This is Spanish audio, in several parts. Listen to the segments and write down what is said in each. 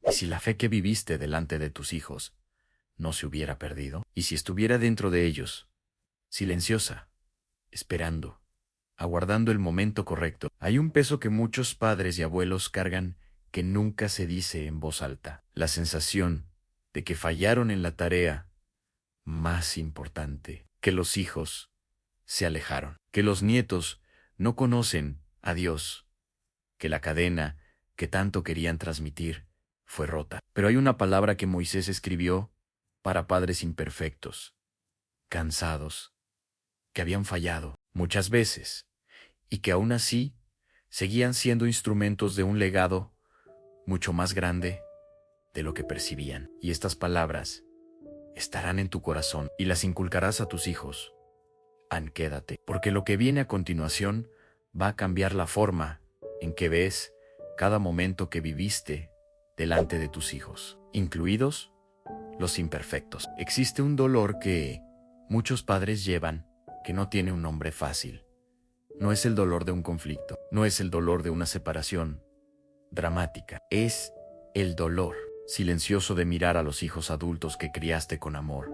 ¿Y si la fe que viviste delante de tus hijos no se hubiera perdido? ¿Y si estuviera dentro de ellos, silenciosa, esperando, aguardando el momento correcto? Hay un peso que muchos padres y abuelos cargan que nunca se dice en voz alta. La sensación de que fallaron en la tarea más importante, que los hijos se alejaron, que los nietos no conocen a Dios, que la cadena que tanto querían transmitir fue rota. Pero hay una palabra que Moisés escribió para padres imperfectos, cansados, que habían fallado muchas veces y que aún así seguían siendo instrumentos de un legado mucho más grande de lo que percibían. Y estas palabras estarán en tu corazón y las inculcarás a tus hijos. Quédate, porque lo que viene a continuación va a cambiar la forma en que ves cada momento que viviste delante de tus hijos, incluidos los imperfectos. Existe un dolor que muchos padres llevan que no tiene un nombre fácil. No es el dolor de un conflicto, no es el dolor de una separación dramática, es el dolor silencioso de mirar a los hijos adultos que criaste con amor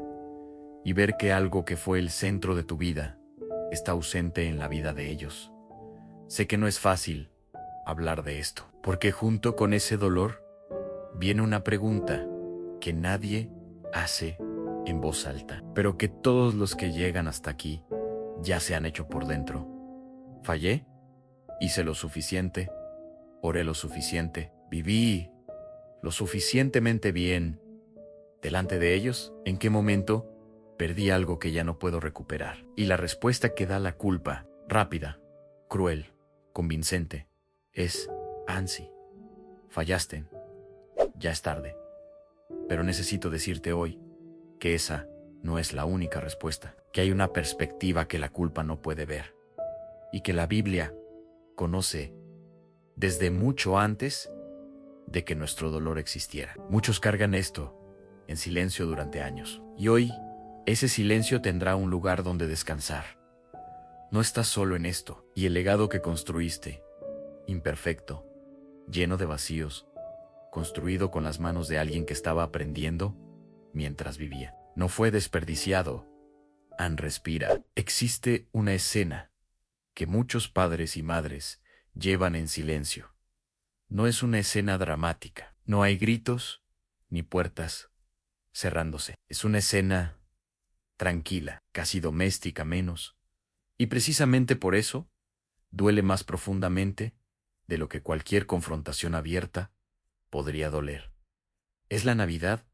y ver que algo que fue el centro de tu vida está ausente en la vida de ellos. Sé que no es fácil hablar de esto, porque junto con ese dolor viene una pregunta que nadie hace en voz alta, pero que todos los que llegan hasta aquí ya se han hecho por dentro. ¿Fallé? ¿Hice lo suficiente? ¿Oré lo suficiente? ¿Viví lo suficientemente bien delante de ellos? ¿En qué momento perdí algo que ya no puedo recuperar? Y la respuesta que da la culpa, rápida, cruel, convincente, es Ansi. Fallaste. Ya es tarde. Pero necesito decirte hoy que esa no es la única respuesta, que hay una perspectiva que la culpa no puede ver y que la Biblia conoce desde mucho antes de que nuestro dolor existiera. Muchos cargan esto en silencio durante años y hoy ese silencio tendrá un lugar donde descansar. No estás solo en esto, y el legado que construiste, imperfecto, lleno de vacíos, construido con las manos de alguien que estaba aprendiendo mientras vivía, no fue desperdiciado. Respira. Existe una escena que muchos padres y madres llevan en silencio. No es una escena dramática. No hay gritos ni puertas cerrándose. Es una escena tranquila, casi doméstica menos. Y precisamente por eso duele más profundamente de lo que cualquier confrontación abierta podría doler. Es la Navidad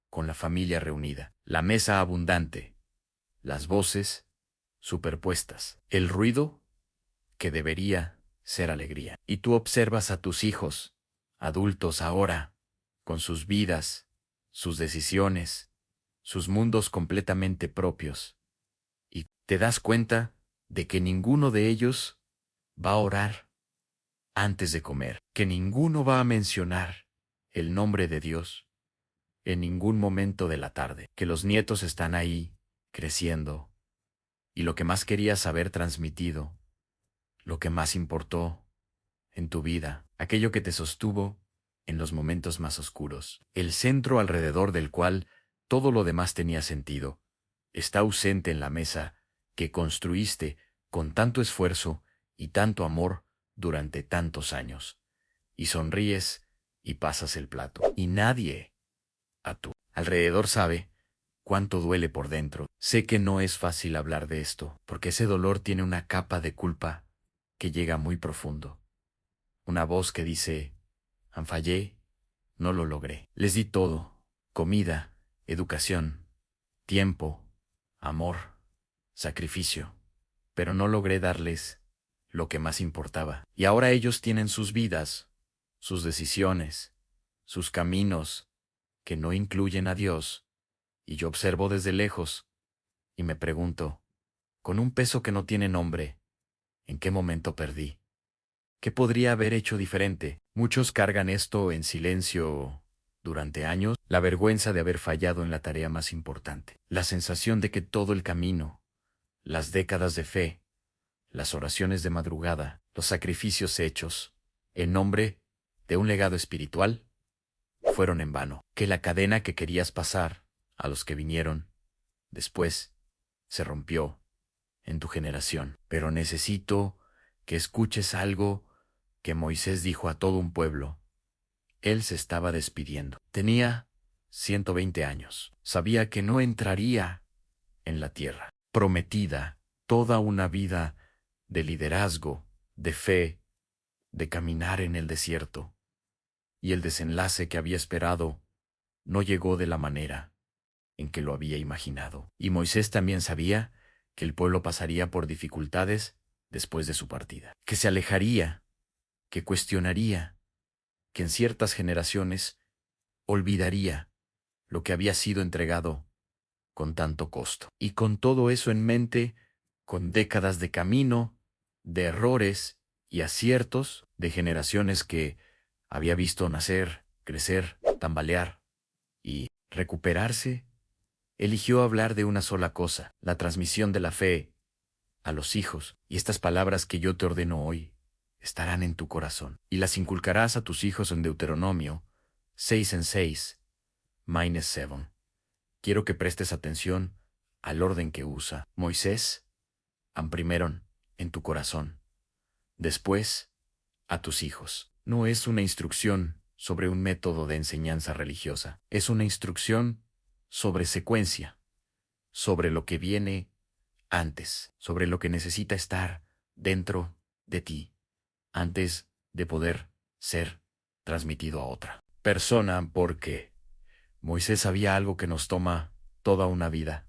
con la familia reunida, la mesa abundante, las voces superpuestas, el ruido que debería ser alegría. Y tú observas a tus hijos, adultos ahora, con sus vidas, sus decisiones, sus mundos completamente propios, y te das cuenta de que ninguno de ellos va a orar antes de comer, que ninguno va a mencionar el nombre de Dios en ningún momento de la tarde, que los nietos están ahí, creciendo, y lo que más querías haber transmitido, lo que más importó en tu vida, aquello que te sostuvo en los momentos más oscuros, el centro alrededor del cual todo lo demás tenía sentido, está ausente en la mesa que construiste con tanto esfuerzo y tanto amor durante tantos años. Y sonríes y pasas el plato. Y nadie a tu alrededor sabe cuánto duele por dentro. Sé que no es fácil hablar de esto, porque ese dolor tiene una capa de culpa que llega muy profundo. Una voz que dice, fallé, no lo logré. Les di todo, comida, educación, tiempo, amor, sacrificio, pero no logré darles lo que más importaba. Y ahora ellos tienen sus vidas, sus decisiones, sus caminos, que no incluyen a Dios, y yo observo desde lejos, y me pregunto, con un peso que no tiene nombre, ¿en qué momento perdí? ¿Qué podría haber hecho diferente? Muchos cargan esto en silencio durante años, la vergüenza de haber fallado en la tarea más importante, la sensación de que todo el camino, las décadas de fe, las oraciones de madrugada, los sacrificios hechos, en nombre de un legado espiritual, fueron en vano, que la cadena que querías pasar a los que vinieron después se rompió en tu generación. Pero necesito que escuches algo que Moisés dijo a todo un pueblo. Él se estaba despidiendo. Tenía 120 años. Sabía que no entraría en la tierra prometida. Toda una vida de liderazgo, de fe, de caminar en el desierto. Y el desenlace que había esperado no llegó de la manera en que lo había imaginado. Y Moisés también sabía que el pueblo pasaría por dificultades después de su partida, que se alejaría, que cuestionaría, que en ciertas generaciones olvidaría lo que había sido entregado con tanto costo. Y con todo eso en mente, con décadas de camino, de errores y aciertos, de generaciones que había visto nacer, crecer, tambalear y recuperarse, eligió hablar de una sola cosa, la transmisión de la fe a los hijos. Y estas palabras que yo te ordeno hoy estarán en tu corazón, y las inculcarás a tus hijos en Deuteronomio 6 en 6, -7. Quiero que prestes atención al orden que usa Moisés. Primero en tu corazón, después a tus hijos. No es una instrucción sobre un método de enseñanza religiosa, es una instrucción sobre secuencia, sobre lo que viene antes, sobre lo que necesita estar dentro de ti, antes de poder ser transmitido a otra persona, porque Moisés sabía algo que nos toma toda una vida: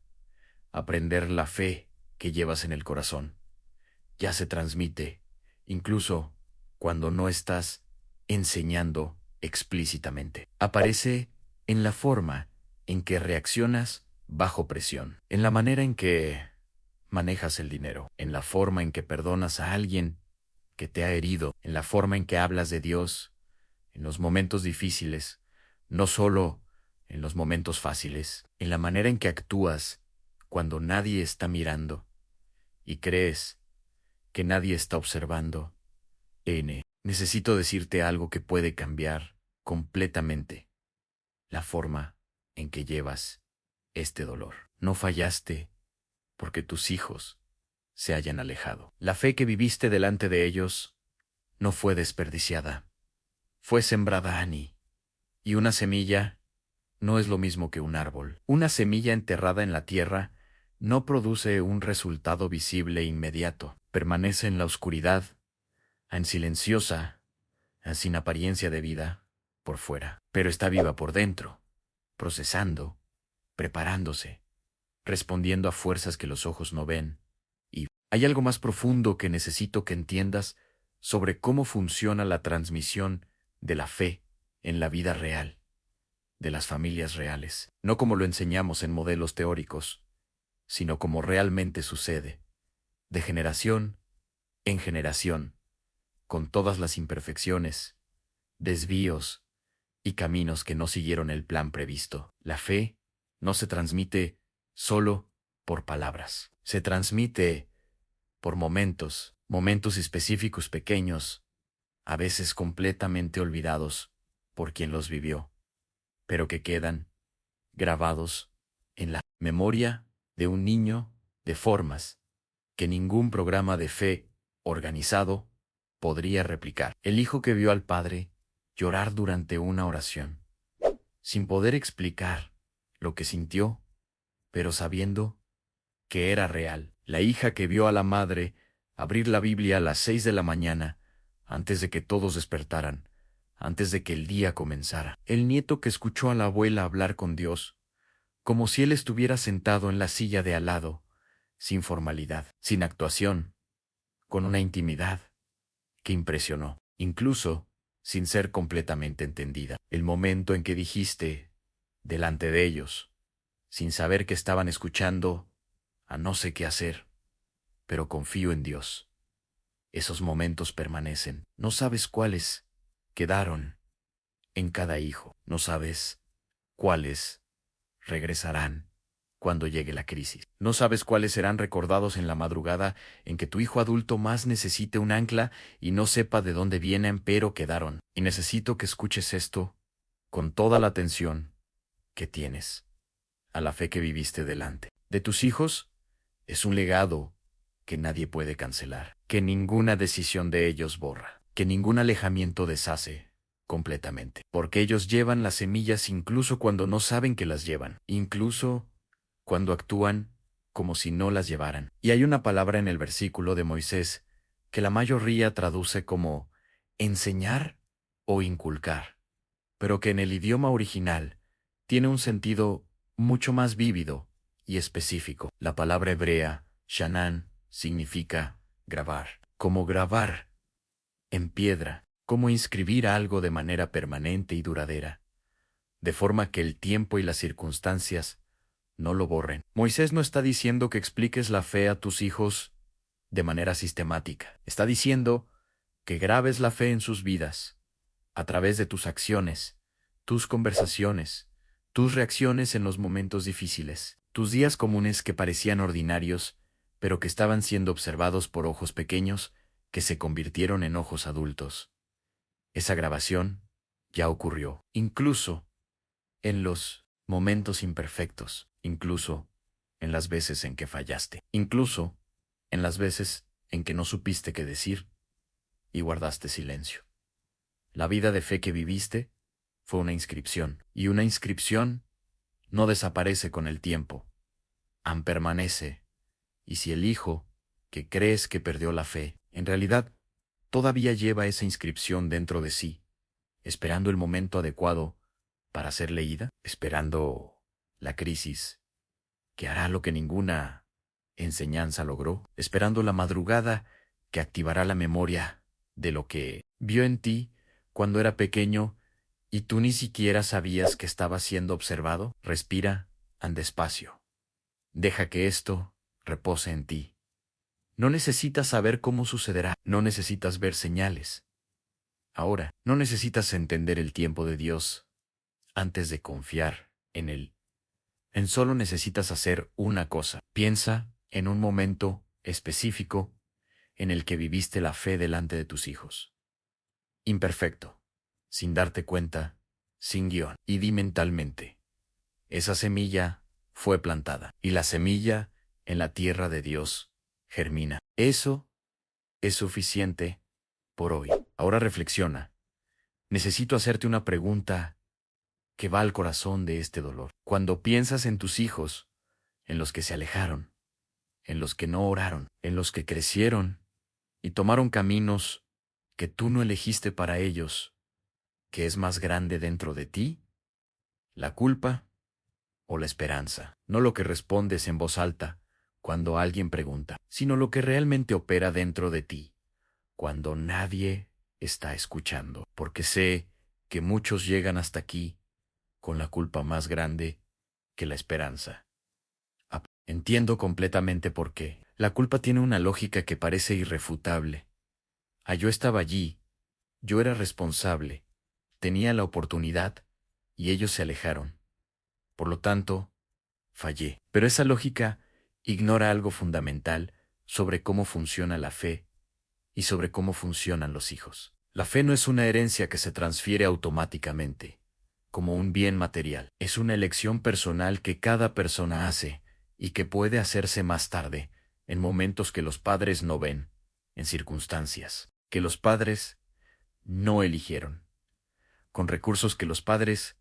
aprender la fe que llevas en el corazón. Ya se transmite, incluso cuando no estás enseñando explícitamente. Aparece en la forma en que reaccionas bajo presión, en la manera en que manejas el dinero, en la forma en que perdonas a alguien que te ha herido, en la forma en que hablas de Dios en los momentos difíciles, no solo en los momentos fáciles, en la manera en que actúas cuando nadie está mirando y crees que nadie está observando. Necesito decirte algo que puede cambiar completamente la forma en que llevas este dolor. No fallaste porque tus hijos se hayan alejado. La fe que viviste delante de ellos no fue desperdiciada. Fue sembrada, Ani. Y una semilla no es lo mismo que un árbol. Una semilla enterrada en la tierra no produce un resultado visible e inmediato. Permanece en la oscuridad, en silenciosa, sin apariencia de vida por fuera, pero está viva por dentro, procesando, preparándose, respondiendo a fuerzas que los ojos no ven. Y hay algo más profundo que necesito que entiendas sobre cómo funciona la transmisión de la fe en la vida real, de las familias reales, no como lo enseñamos en modelos teóricos, sino como realmente sucede, de generación en generación, con todas las imperfecciones, desvíos y caminos que no siguieron el plan previsto. La fe no se transmite solo por palabras, se transmite por momentos específicos pequeños, a veces completamente olvidados por quien los vivió, pero que quedan grabados en la memoria de un niño de formas que ningún programa de fe organizado podría replicar. El hijo que vio al padre llorar durante una oración, sin poder explicar lo que sintió, pero sabiendo que era real. La hija que vio a la madre abrir la Biblia a las 6 de la mañana, antes de que todos despertaran, antes de que el día comenzara. El nieto que escuchó a la abuela hablar con Dios, como si él estuviera sentado en la silla de al lado, sin formalidad, sin actuación, con una intimidad que impresionó, incluso sin ser completamente entendida. El momento en que dijiste, delante de ellos, sin saber que estaban escuchando, a no sé qué hacer, pero confío en Dios. Esos momentos permanecen. No sabes cuáles quedaron en cada hijo. No sabes cuáles regresarán cuando llegue la crisis. No sabes cuáles serán recordados en la madrugada en que tu hijo adulto más necesite un ancla y no sepa de dónde vienen, pero quedaron. Y necesito que escuches esto con toda la atención que tienes a la fe que viviste delante de tus hijos. Es un legado que nadie puede cancelar, que ninguna decisión de ellos borra, que ningún alejamiento deshace completamente, porque ellos llevan las semillas incluso cuando no saben que las llevan, incluso cuando actúan como si no las llevaran. Y hay una palabra en el versículo de Moisés que la mayoría traduce como enseñar o inculcar, pero que en el idioma original tiene un sentido mucho más vívido y específico. La palabra hebrea, shanan, significa grabar, como grabar en piedra, como inscribir algo de manera permanente y duradera, de forma que el tiempo y las circunstancias no lo borren. Moisés no está diciendo que expliques la fe a tus hijos de manera sistemática. Está diciendo que grabes la fe en sus vidas, a través de tus acciones, tus conversaciones, tus reacciones en los momentos difíciles, tus días comunes que parecían ordinarios, pero que estaban siendo observados por ojos pequeños que se convirtieron en ojos adultos. Esa grabación ya ocurrió, incluso en los momentos imperfectos, incluso en las veces en que fallaste, incluso en las veces en que no supiste qué decir y guardaste silencio. La vida de fe que viviste fue una inscripción, y una inscripción no desaparece con el tiempo, permanece, y si el hijo, que crees que perdió la fe, en realidad todavía lleva esa inscripción dentro de sí, esperando el momento adecuado para ser leída, esperando la crisis que hará lo que ninguna enseñanza logró, esperando la madrugada que activará la memoria de lo que vio en ti cuando era pequeño y tú ni siquiera sabías que estaba siendo observado. Respira, anda despacio. Deja que esto repose en ti. No necesitas saber cómo sucederá, no necesitas ver señales. Ahora, no necesitas entender el tiempo de Dios antes de confiar en Él. Solo necesitas hacer una cosa. Piensa en un momento específico en el que viviste la fe delante de tus hijos. Imperfecto, sin darte cuenta, sin guión. Y di mentalmente, esa semilla fue plantada, y la semilla en la tierra de Dios germina. Eso es suficiente por hoy. Ahora reflexiona. Necesito hacerte una pregunta que va al corazón de este dolor. Cuando piensas en tus hijos, en los que se alejaron, en los que no oraron, en los que crecieron y tomaron caminos que tú no elegiste para ellos, ¿qué es más grande dentro de ti? ¿La culpa o la esperanza? No lo que respondes en voz alta cuando alguien pregunta, sino lo que realmente opera dentro de ti cuando nadie está escuchando. Porque sé que muchos llegan hasta aquí con la culpa más grande que la esperanza. Entiendo completamente por qué. La culpa tiene una lógica que parece irrefutable. Yo estaba allí, yo era responsable, tenía la oportunidad, y ellos se alejaron. Por lo tanto, fallé. Pero esa lógica ignora algo fundamental sobre cómo funciona la fe y sobre cómo funcionan los hijos. La fe no es una herencia que se transfiere automáticamente, como un bien material. Es una elección personal que cada persona hace y que puede hacerse más tarde, en momentos que los padres no ven, en circunstancias que los padres no eligieron, con recursos que los padres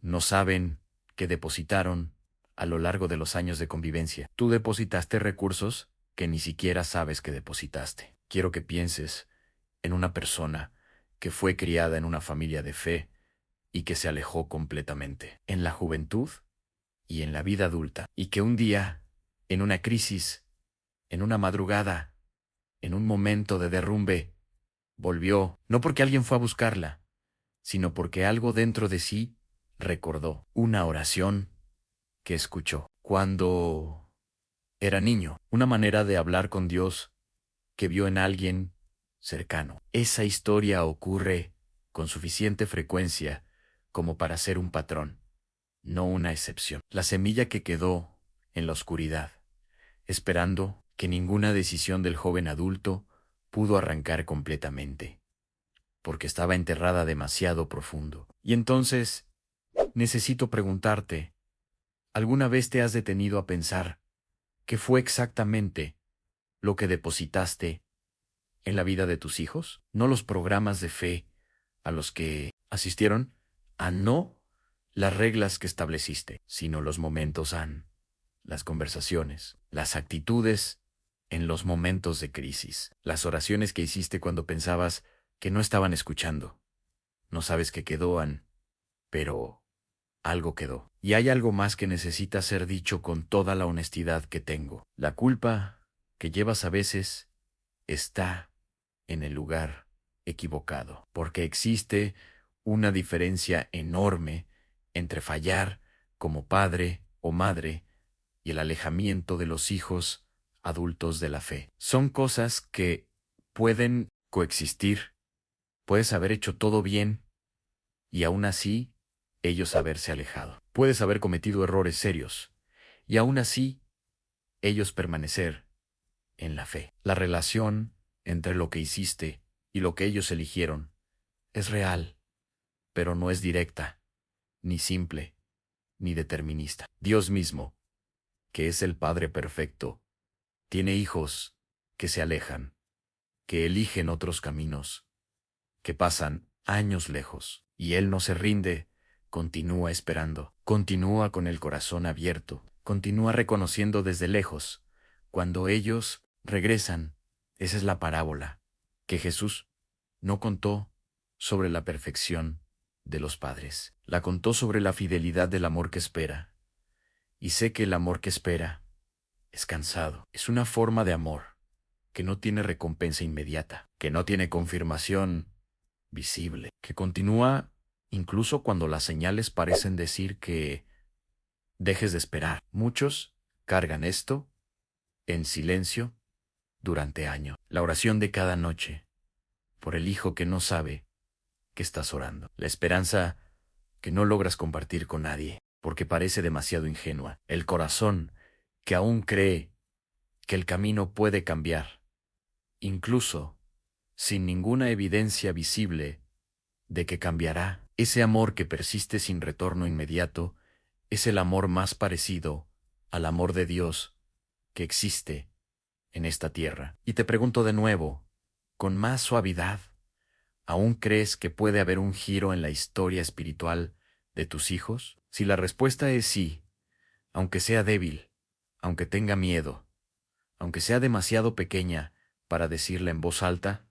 no saben que depositaron a lo largo de los años de convivencia. Tú depositaste recursos que ni siquiera sabes que depositaste. Quiero que pienses en una persona que fue criada en una familia de fe y que se alejó completamente en la juventud y en la vida adulta, y que un día, en una crisis, en una madrugada, en un momento de derrumbe, volvió, no porque alguien fue a buscarla, sino porque algo dentro de sí recordó una oración que escuchó cuando era niño, una manera de hablar con Dios que vio en alguien cercano. Esa historia ocurre con suficiente frecuencia como para ser un patrón, no una excepción. La semilla que quedó en la oscuridad, esperando que ninguna decisión del joven adulto pudo arrancar completamente. porque estaba enterrada demasiado profundo. Y entonces, necesito preguntarte, ¿alguna vez te has detenido a pensar qué fue exactamente lo que depositaste en la vida de tus hijos? No los programas de fe a los que asistieron, no las reglas que estableciste, sino los momentos las conversaciones, las actitudes en los momentos de crisis, las oraciones que hiciste cuando pensabas que no estaban escuchando. No sabes qué quedó, pero algo quedó. Y hay algo más que necesita ser dicho con toda la honestidad que tengo. La culpa que llevas a veces está en el lugar equivocado, porque existe una diferencia enorme entre fallar como padre o madre y el alejamiento de los hijos adultos de la fe. Son cosas que pueden coexistir. Puedes haber hecho todo bien y aún así ellos haberse alejado. Puedes haber cometido errores serios y aún así ellos permanecer en la fe. La relación entre lo que hiciste y lo que ellos eligieron es real, pero no es directa, ni simple, ni determinista. Dios mismo, que es el Padre perfecto, tiene hijos que se alejan, que eligen otros caminos, que pasan años lejos, y Él no se rinde, continúa esperando, continúa con el corazón abierto, continúa reconociendo desde lejos, cuando ellos regresan. Esa es la parábola que Jesús no contó sobre la perfección de los padres, la contó sobre la fidelidad del amor que espera. Y sé que el amor que espera es cansado, es una forma de amor que no tiene recompensa inmediata, que no tiene confirmación visible, que continúa incluso cuando las señales parecen decir que dejes de esperar. Muchos cargan esto en silencio durante años. La oración de cada noche por el hijo que no sabe que estás orando. La esperanza que no logras compartir con nadie porque parece demasiado ingenua. El corazón que aún cree que el camino puede cambiar, incluso sin ninguna evidencia visible de que cambiará. Ese amor que persiste sin retorno inmediato es el amor más parecido al amor de Dios que existe en esta tierra. Y te pregunto de nuevo, con más suavidad, ¿aún crees que puede haber un giro en la historia espiritual de tus hijos? Si la respuesta es sí, aunque sea débil, aunque tenga miedo, aunque sea demasiado pequeña para decirla en voz alta,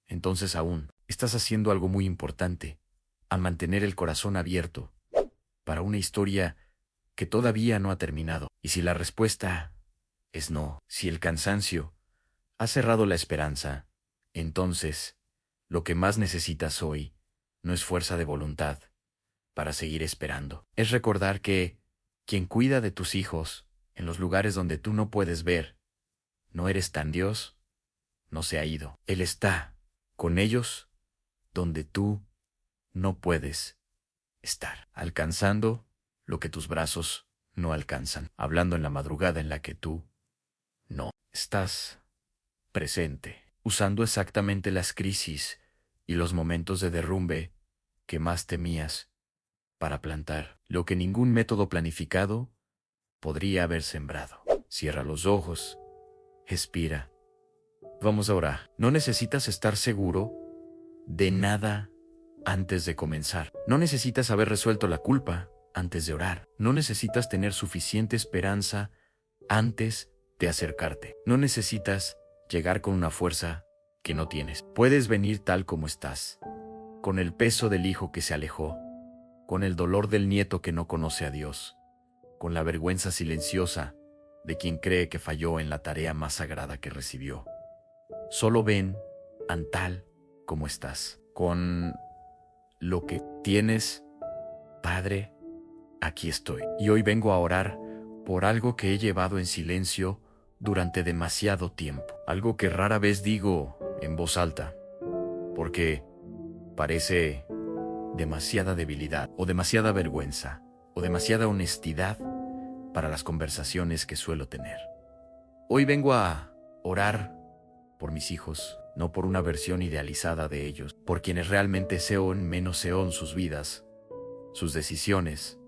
entonces aún estás haciendo algo muy importante al mantener el corazón abierto para una historia que todavía no ha terminado. Y si la respuesta es no, si el cansancio ha cerrado la esperanza, entonces lo que más necesitas hoy no es fuerza de voluntad para seguir esperando. Es recordar que quien cuida de tus hijos en los lugares donde tú no puedes ver, no eres tan Dios, no se ha ido. Él está con ellos donde tú no puedes estar, alcanzando lo que tus brazos no alcanzan, hablando en la madrugada en la que tú no estás presente, usando exactamente las crisis y los momentos de derrumbe que más temías para plantar lo que ningún método planificado podría haber sembrado. Cierra los ojos, expira. Vamos a orar. No necesitas estar seguro de nada antes de comenzar. No necesitas haber resuelto la culpa antes de orar. No necesitas tener suficiente esperanza antes de acercarte. No necesitas llegar con una fuerza que no tienes. Puedes venir tal como estás, con el peso del hijo que se alejó, con el dolor del nieto que no conoce a Dios, con la vergüenza silenciosa de quien cree que falló en la tarea más sagrada que recibió. Solo ven tal como estás, con lo que tienes. Padre, aquí estoy. Y hoy vengo a orar por algo que he llevado en silencio durante demasiado tiempo. Algo que rara vez digo en voz alta, porque parece demasiada debilidad, o demasiada vergüenza, o demasiada honestidad para las conversaciones que suelo tener. Hoy vengo a orar por mis hijos, no por una versión idealizada de ellos, por quienes realmente sean menos sean sus vidas, sus decisiones,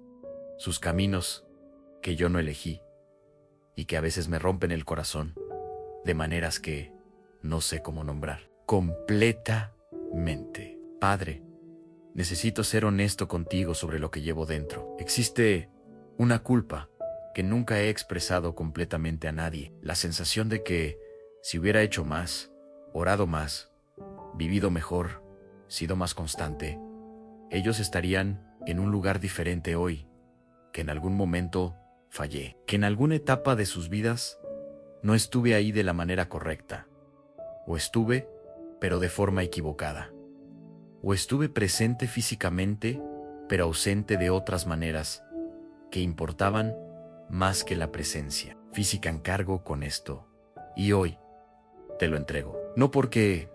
sus caminos que yo no elegí y que a veces me rompen el corazón de maneras que no sé cómo nombrar. Completamente. Padre, necesito ser honesto contigo sobre lo que llevo dentro. Existe una culpa que nunca he expresado completamente a nadie. La sensación de que si hubiera hecho más, orado más, vivido mejor, sido más constante, ellos estarían en un lugar diferente hoy, que en algún momento fallé, que en alguna etapa de sus vidas no estuve ahí de la manera correcta, o estuve, pero de forma equivocada, o estuve presente físicamente, pero ausente de otras maneras que importaban más que la presencia física. Encargo con esto, y hoy te lo entrego, no porque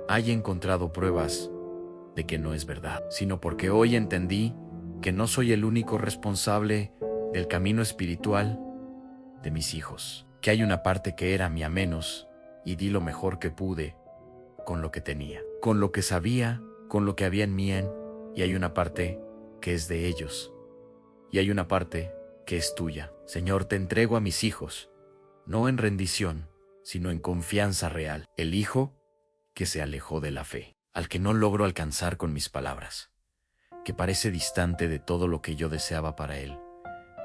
haya encontrado pruebas de que no es verdad, sino porque hoy entendí que no soy el único responsable del camino espiritual de mis hijos, que hay una parte que era mía menos y di lo mejor que pude con lo que tenía, con lo que sabía, con lo que había en mí, y hay una parte que es de ellos y hay una parte que es tuya. Señor, te entrego a mis hijos, no en rendición, sino en confianza real. El hijo que se alejó de la fe, al que no logro alcanzar con mis palabras, que parece distante de todo lo que yo deseaba para él,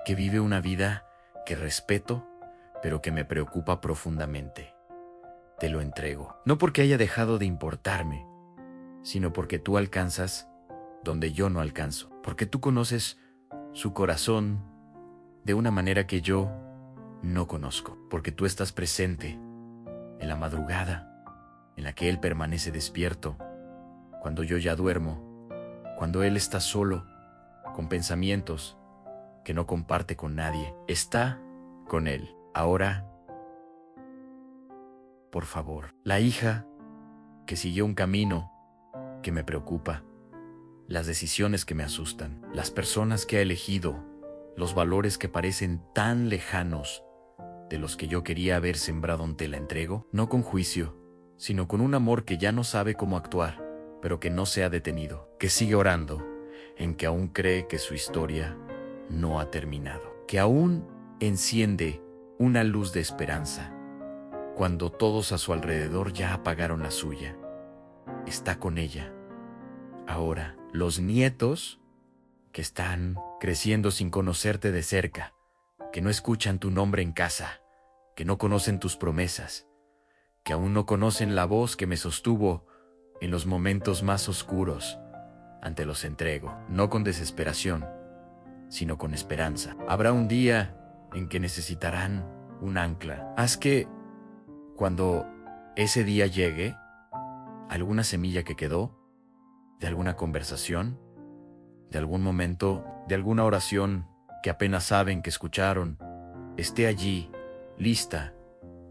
que vive una vida que respeto, pero que me preocupa profundamente. Te lo entrego, no porque haya dejado de importarme, sino porque tú alcanzas donde yo no alcanzo, porque tú conoces su corazón de una manera que yo no conozco, porque tú estás presente en la madrugada en la que él permanece despierto, cuando yo ya duermo, cuando él está solo, con pensamientos que no comparte con nadie. Está con él. Ahora, por favor, la hija que siguió un camino que me preocupa, las decisiones que me asustan, las personas que ha elegido, los valores que parecen tan lejanos de los que yo quería haber sembrado, te la entrego, no con juicio, sino con un amor que ya no sabe cómo actuar, pero que no se ha detenido, que sigue orando, en que aún cree que su historia no ha terminado, que aún enciende una luz de esperanza, cuando todos a su alrededor ya apagaron la suya. Está con ella. Ahora, los nietos que están creciendo sin conocerte de cerca, que no escuchan tu nombre en casa, que no conocen tus promesas, que aún no conocen la voz que me sostuvo en los momentos más oscuros, ante los entrego, no con desesperación, sino con esperanza. Habrá un día en que necesitarán un ancla. Haz que, cuando ese día llegue, alguna semilla que quedó, de alguna conversación, de algún momento, de alguna oración que apenas saben que escucharon, esté allí, lista,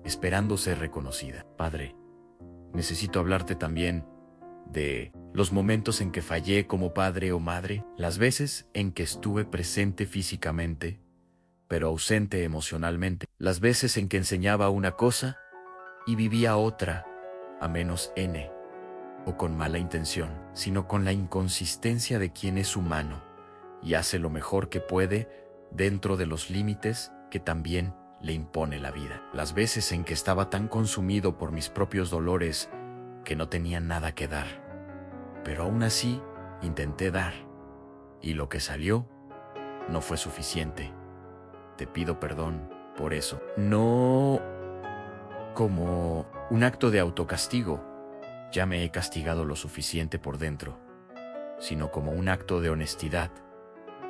esperando ser reconocida. Padre, necesito hablarte también de los momentos en que fallé como padre o madre, las veces en que estuve presente físicamente, pero ausente emocionalmente, las veces en que enseñaba una cosa y vivía otra, a menos N, o con mala intención, sino con la inconsistencia de quien es humano y hace lo mejor que puede dentro de los límites que también le impone la vida. Las veces en que estaba tan consumido por mis propios dolores que no tenía nada que dar, pero aún así intenté dar, y lo que salió no fue suficiente. Te pido perdón por eso. No como un acto de autocastigo, ya me he castigado lo suficiente por dentro, sino como un acto de honestidad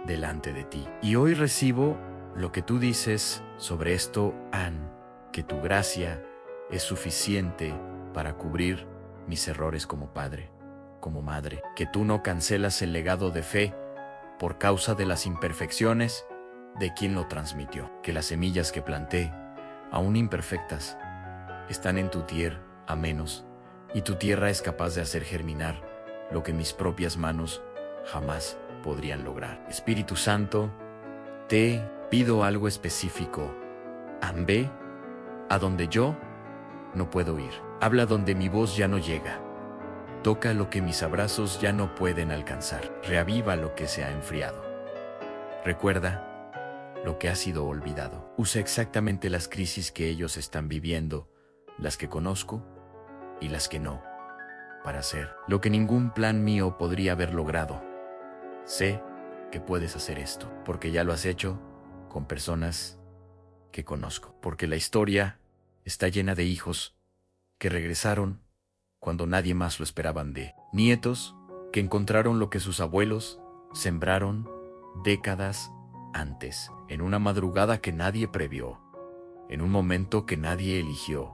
delante de ti. Y hoy recibo lo que tú dices sobre esto, Ann, que tu gracia es suficiente para cubrir mis errores como padre, como madre, que tú no cancelas el legado de fe por causa de las imperfecciones de quien lo transmitió, que las semillas que planté, aún imperfectas, están en tu tierra a menos, y tu tierra es capaz de hacer germinar lo que mis propias manos jamás podrían lograr. Espíritu Santo, te pido algo específico. Ve a donde yo no puedo ir. Habla donde mi voz ya no llega. Toca lo que mis abrazos ya no pueden alcanzar. Reaviva lo que se ha enfriado. Recuerda lo que ha sido olvidado. Usa exactamente las crisis que ellos están viviendo, las que conozco y las que no, para hacer lo que ningún plan mío podría haber logrado. Sé que puedes hacer esto, porque ya lo has hecho con personas que conozco. Porque la historia está llena de hijos que regresaron cuando nadie más lo esperaban, de nietos que encontraron lo que sus abuelos sembraron décadas antes, en una madrugada que nadie previó, en un momento que nadie eligió,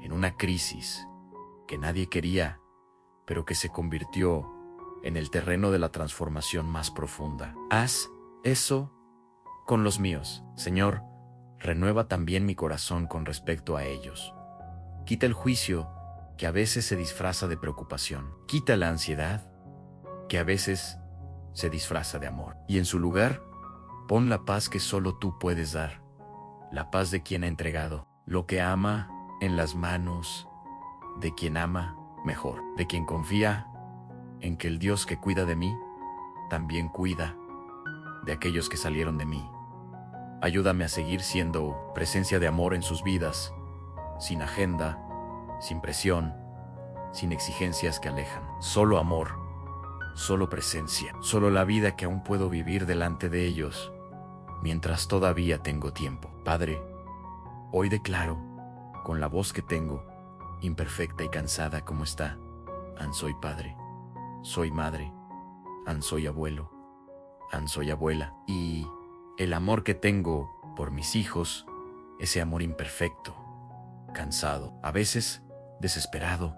en una crisis que nadie quería, pero que se convirtió en el terreno de la transformación más profunda. Haz eso con los míos. Señor, renueva también mi corazón con respecto a ellos. Quita el juicio que a veces se disfraza de preocupación. Quita la ansiedad que a veces se disfraza de amor. Y en su lugar, pon la paz que solo tú puedes dar. La paz de quien ha entregado lo que ama en las manos de quien ama mejor. De quien confía en que el Dios que cuida de mí también cuida de aquellos que salieron de mí. Ayúdame a seguir siendo presencia de amor en sus vidas, sin agenda, sin presión, sin exigencias que alejan. Solo amor, solo presencia, solo la vida que aún puedo vivir delante de ellos, mientras todavía tengo tiempo. Padre, hoy declaro, con la voz que tengo, imperfecta y cansada como está, soy padre, soy madre, soy abuelo, soy abuela, y el amor que tengo por mis hijos, ese amor imperfecto, cansado, a veces desesperado,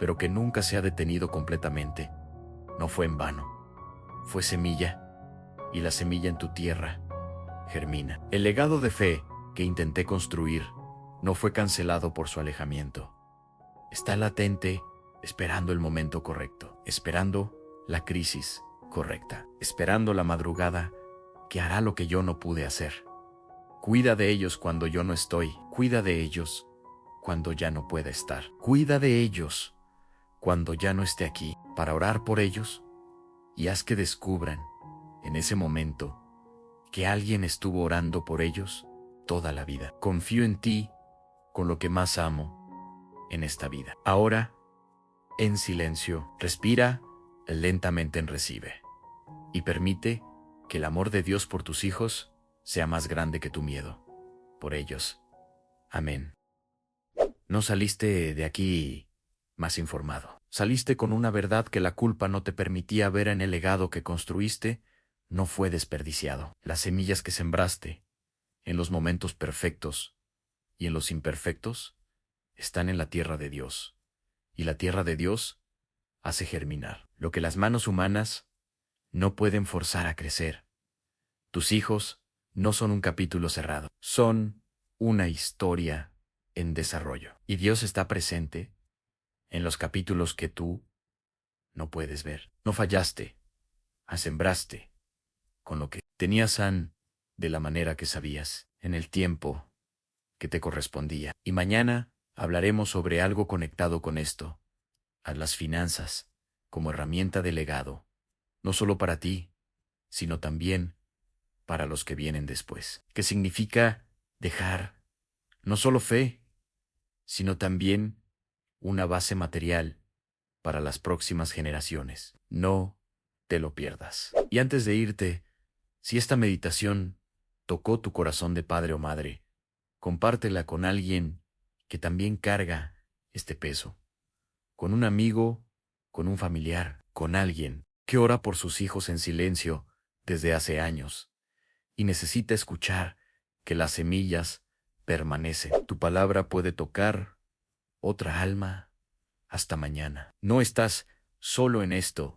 pero que nunca se ha detenido completamente, no fue en vano. Fue semilla, y la semilla en tu tierra germina. El legado de fe que intenté construir no fue cancelado por su alejamiento. Está latente, esperando el momento correcto, esperando la crisis correcta, esperando la madrugada que hará lo que yo no pude hacer. Cuida de ellos cuando yo no estoy. Cuida de ellos cuando ya no pueda estar. Cuida de ellos cuando ya no esté aquí, para orar por ellos, y haz que descubran en ese momento que alguien estuvo orando por ellos toda la vida. Confío en ti con lo que más amo en esta vida. Ahora, en silencio, respira lentamente en recibe y permite que el amor de Dios por tus hijos sea más grande que tu miedo por ellos. Amén. No saliste de aquí más informado. Saliste con una verdad que la culpa no te permitía ver. En el legado que construiste no fue desperdiciado. Las semillas que sembraste en los momentos perfectos y en los imperfectos están en la tierra de Dios. Y la tierra de Dios hace germinar lo que las manos humanas no pueden forzar a crecer. Tus hijos no son un capítulo cerrado, son una historia en desarrollo. Y Dios está presente en los capítulos que tú no puedes ver. No fallaste, sembraste con lo que tenías de la manera que sabías, en el tiempo que te correspondía. Y mañana hablaremos sobre algo conectado con esto, a las finanzas como herramienta de legado, no solo para ti, sino también para los que vienen después. ¿Qué significa dejar no solo fe, sino también una base material para las próximas generaciones? No te lo pierdas. Y antes de irte, si esta meditación tocó tu corazón de padre o madre, compártela con alguien que también carga este peso, con un amigo, con un familiar, con alguien que ora por sus hijos en silencio desde hace años y necesita escuchar que las semillas permanecen. Tu palabra puede tocar otra alma hasta mañana. No estás solo en esto.